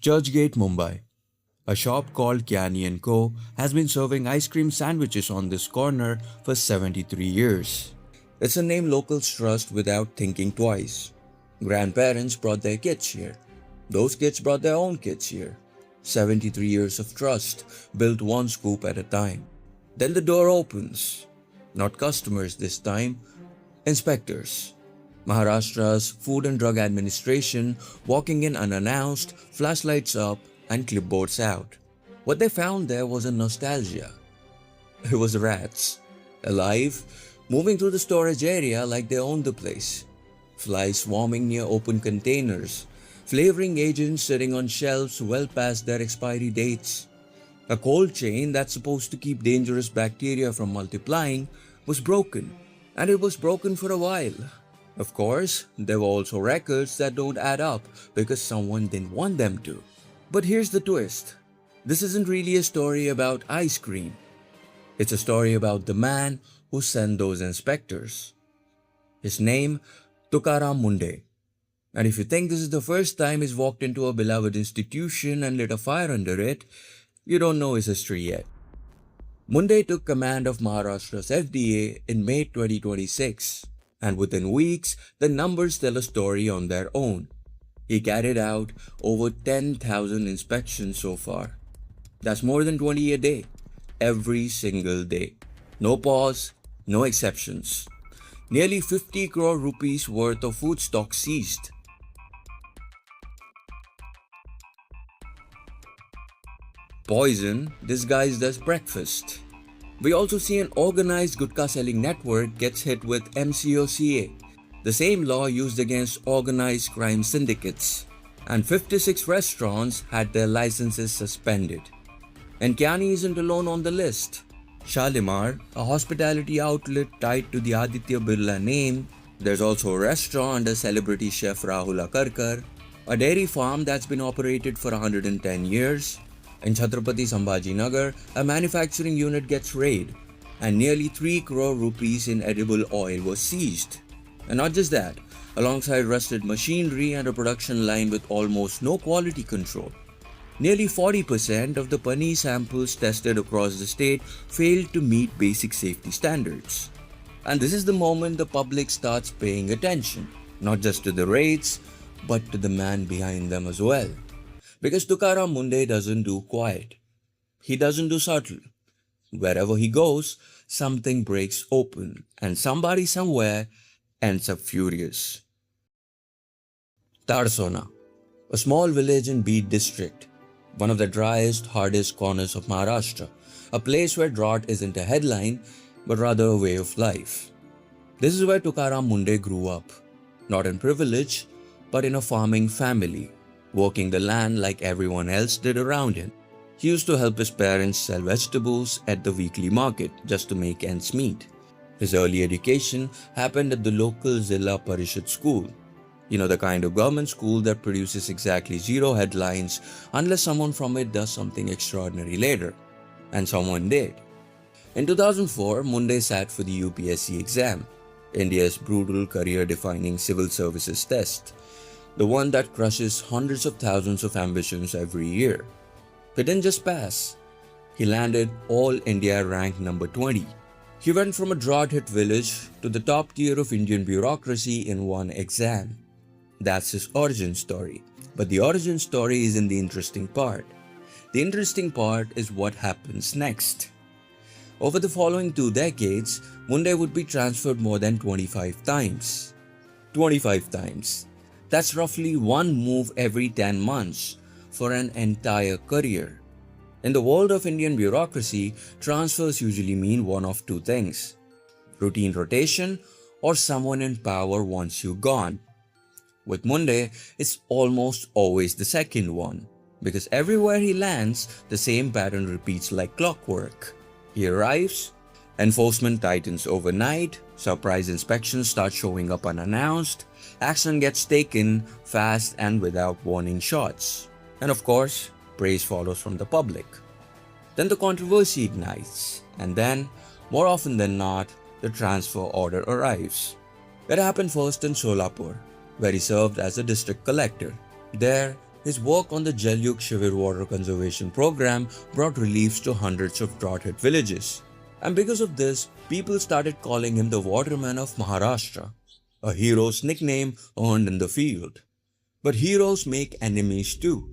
Churchgate, Mumbai. A shop called Kyani & Co. has been serving ice cream sandwiches on this corner for 73 years. It's a name locals trust without thinking twice. Grandparents brought their kids here. Those kids brought their own kids here. 73 years of trust, built one scoop at a time. Then the door opens. Not customers this time, inspectors. Maharashtra's Food and Drug Administration walking in unannounced, flashlights up and clipboards out. What they found there was a nostalgia. It was rats, alive, moving through the storage area like they owned the place. Flies swarming near open containers, flavoring agents sitting on shelves well past their expiry dates. A cold chain that's supposed to keep dangerous bacteria from multiplying was broken, and it was broken for a while. Of course, there were also records that don't add up because someone didn't want them to. But here's the twist. This isn't really a story about ice cream. It's a story about the man who sent those inspectors. His name, Tukaram Mundhe. And if you think this is the first time he's walked into a beloved institution and lit a fire under it, you don't know his history yet. Mundhe took command of Maharashtra's FDA in May 2026, and within weeks, the numbers tell a story on their own. He carried out over 10,000 inspections so far. That's more than 20 a day, every single day. No pause, no exceptions. Nearly 50 crore rupees worth of food stock seized. Poison disguised as breakfast. We also see an organized gutka selling network gets hit with MCOCA, the same law used against organized crime syndicates, and 56 restaurants had their licenses suspended. And Kyani isn't alone on the list. Shalimar, a hospitality outlet tied to the Aditya Birla name. There's also a restaurant under celebrity chef Rahul Akarkar, a dairy farm that's been operated for 110 years. In Chhatrapati Sambhajinagar, a manufacturing unit gets raided, and nearly 3 crore rupees in edible oil was seized. And not just that, alongside rusted machinery and a production line with almost no quality control. Nearly 40% of the paneer samples tested across the state failed to meet basic safety standards. And this is the moment the public starts paying attention, not just to the raids, but to the man behind them as well. Because Tukaram Mundhe doesn't do quiet. He doesn't do subtle. Wherever he goes, something breaks open and somebody somewhere ends up furious. Tarsona, a small village in Beed district, one of the driest, hardest corners of Maharashtra, a place where drought isn't a headline, but rather a way of life. This is where Tukaram Mundhe grew up, not in privilege, but in a farming family, working the land like everyone else did around him. He used to help his parents sell vegetables at the weekly market just to make ends meet. His early education happened at the local Zilla Parishad school. You know, the kind of government school that produces exactly 0 headlines unless someone from it does something extraordinary later. And someone did. In 2004, Mundhe sat for the UPSC exam, India's brutal career-defining civil services test, the one that crushes hundreds of thousands of ambitions every year. He didn't just pass. He landed All India rank number 20. He went from a drought-hit village to the top tier of Indian bureaucracy in one exam. That's his origin story. But the origin story isn't the interesting part. The interesting part is what happens next. Over the following 2 decades, Mundhe would be transferred more than 25 times. 25 times. That's roughly one move every 10 months for an entire career. In the world of Indian bureaucracy, transfers usually mean one of 2 things: routine rotation or someone in power wants you gone. With Mundhe, it's almost always the second one, because everywhere he lands, the same pattern repeats like clockwork. He arrives, enforcement tightens overnight, surprise inspections start showing up unannounced, action gets taken fast and without warning shots. And of course, praise follows from the public. Then the controversy ignites, and then, more often than not, the transfer order arrives. It happened first in Solapur, where he served as a district collector. There, His work on the Jal Shivir water conservation program brought reliefs to hundreds of drought-hit villages. And because of this, people started calling him the Waterman of Maharashtra, a hero's nickname earned in the field. But heroes make enemies too.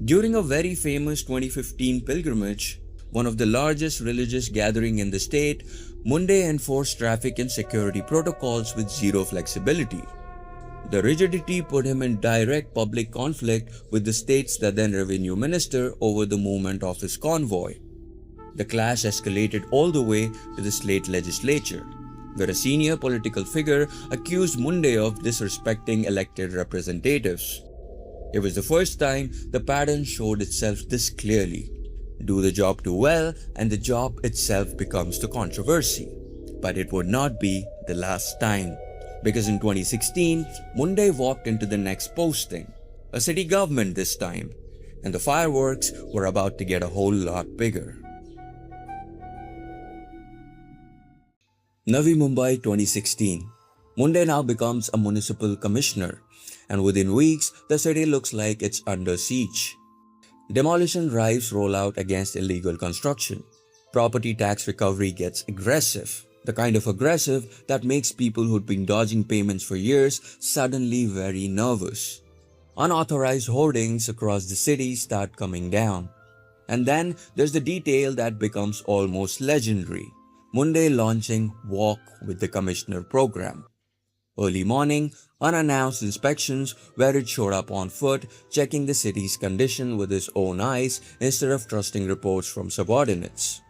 During a very famous 2015 pilgrimage, one of the largest religious gatherings in the state, Mundhe enforced traffic and security protocols with zero flexibility. The rigidity put him in direct public conflict with the state's then revenue minister over the movement of his convoy. The clash escalated all the way to the state legislature, where a senior political figure accused Mundhe of disrespecting elected representatives. It was the first time the pattern showed itself this clearly. Do the job too well and the job itself becomes the controversy. But it would not be the last time. Because in 2016, Mundhe walked into the next posting, a city government this time, and the fireworks were about to get a whole lot bigger. Navi Mumbai 2016. Mundhe now becomes a municipal commissioner, and within weeks, the city looks like it's under siege. Demolition drives roll out against illegal construction. Property tax recovery gets aggressive. The kind of aggressive that makes people who'd been dodging payments for years suddenly very nervous. Unauthorized hoardings across the city start coming down. And then there's the detail that becomes almost legendary. Mundhe launching Walk with the Commissioner program. Early morning, unannounced inspections where it showed up on foot, checking the city's condition with his own eyes instead of trusting reports from subordinates.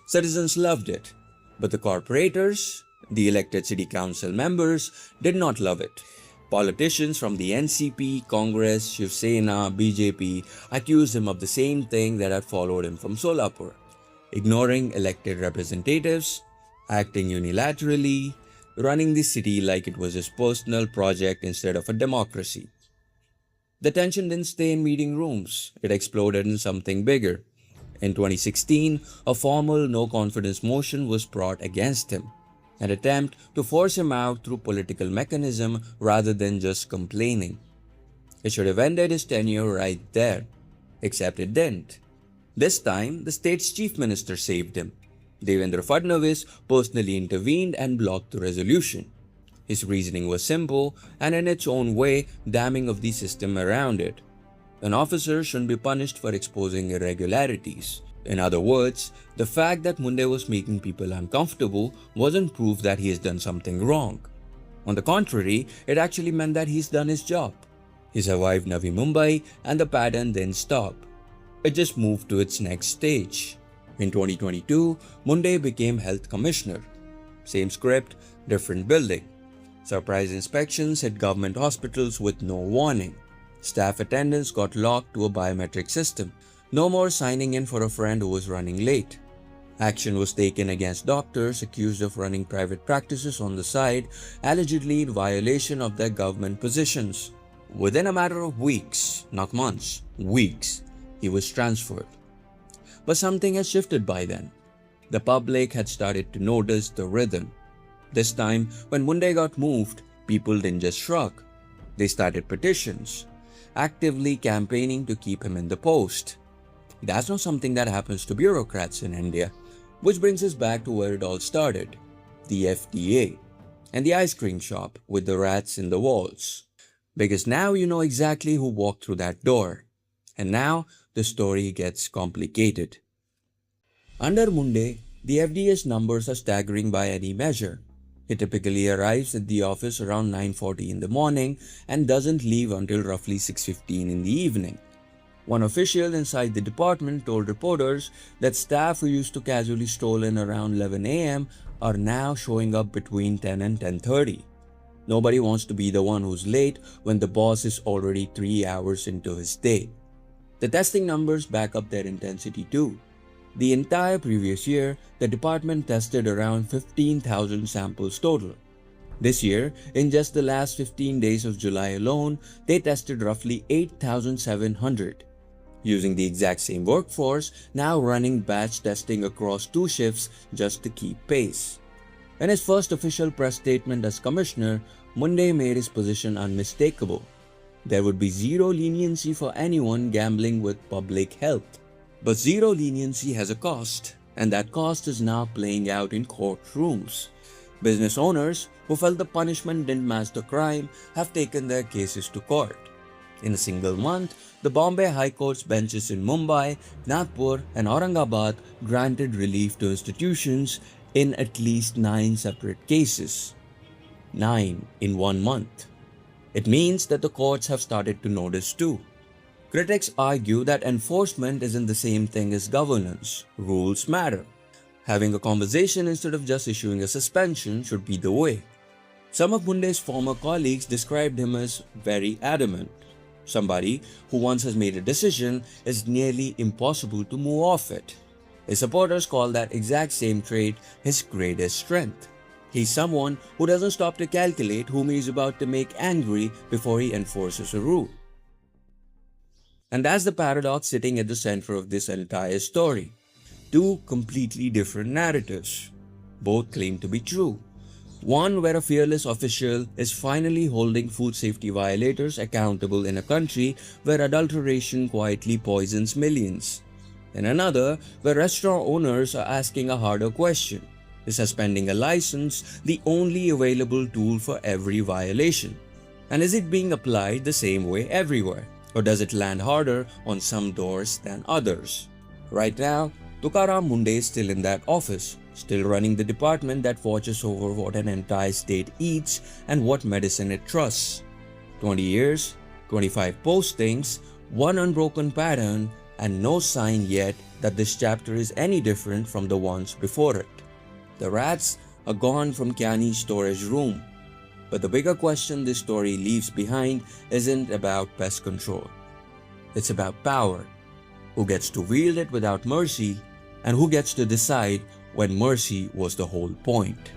Citizens loved it. But the corporators, the elected city council members, did not love it. Politicians from the NCP, Congress, Shiv Sena, BJP accused him of the same thing that had followed him from Solapur: ignoring elected representatives, acting unilaterally, running the city like it was his personal project instead of a democracy. The tension didn't stay in meeting rooms, it exploded in something bigger. In 2016, a formal no-confidence motion was brought against him, an attempt to force him out through political mechanism rather than just complaining. It should have ended his tenure right there, except it didn't. This time, the state's chief minister saved him. Devendra Fadnavis personally intervened and blocked the resolution. His reasoning was simple and in its own way damning of the system around it. An officer shouldn't be punished for exposing irregularities. In other words, the fact that Mundhe was making people uncomfortable wasn't proof that he has done something wrong. On the contrary, it actually meant that he's done his job. He survived Navi Mumbai and the pattern didn't stop. It just moved to its next stage. In 2022, Mundhe became Health Commissioner. Same script, different building. Surprise inspections hit government hospitals with no warning. Staff attendance got locked to a biometric system. No more signing in for a friend who was running late. Action was taken against doctors accused of running private practices on the side, allegedly in violation of their government positions. Within a matter of weeks, not months, weeks, he was transferred. But something had shifted by then. The public had started to notice the rhythm. This time, when Mundhe got moved, people didn't just shrug. They started petitions, actively campaigning to keep him in the post. That's not something that happens to bureaucrats in India, which brings us back to where it all started, the FDA, and the ice cream shop with the rats in the walls. Because now you know exactly who walked through that door. And now the story gets complicated. Under Mundhe, the FDA's numbers are staggering by any measure. He typically arrives at the office around 9:40 in the morning and doesn't leave until roughly 6:15 in the evening. One official inside the department told reporters that staff who used to casually stroll in around 11 a.m. are now showing up between 10 and 10:30. Nobody wants to be the one who's late when the boss is already 3 hours into his day. The testing numbers back up their intensity too. The entire previous year, the department tested around 15,000 samples total. This year, in just the last 15 days of July alone, they tested roughly 8,700. Using the exact same workforce, now running batch testing across 2 shifts just to keep pace. In his first official press statement as commissioner, Mundhe made his position unmistakable. There would be zero leniency for anyone gambling with public health. But zero leniency has a cost, and that cost is now playing out in courtrooms. Business owners who felt the punishment didn't match the crime have taken their cases to court. In a single month, the Bombay High Court's benches in Mumbai, Nagpur, and Aurangabad granted relief to institutions in at least 9 separate cases. 9 in 1 month. It means that the courts have started to notice too. Critics argue that enforcement isn't the same thing as governance. Rules matter. Having a conversation instead of just issuing a suspension should be the way. Some of Mundhe's former colleagues described him as very adamant. Somebody who once has made a decision is nearly impossible to move off it. His supporters call that exact same trait his greatest strength. He's someone who doesn't stop to calculate whom he is about to make angry before he enforces a rule. And that's the paradox sitting at the center of this entire story. Two completely different narratives. Both claim to be true. One where a fearless official is finally holding food safety violators accountable in a country where adulteration quietly poisons millions. And another where restaurant owners are asking a harder question. Is suspending a license the only available tool for every violation? And is it being applied the same way everywhere? Or does it land harder on some doors than others? Right now, Tukaram Mundhe is still in that office, still running the department that watches over what an entire state eats and what medicine it trusts. 20 years, 25 postings, one unbroken pattern, and no sign yet that this chapter is any different from the ones before it. The rats are gone from Kyani's storage room. But the bigger question this story leaves behind isn't about pest control. It's about power. Who gets to wield it without mercy, and who gets to decide when mercy was the whole point.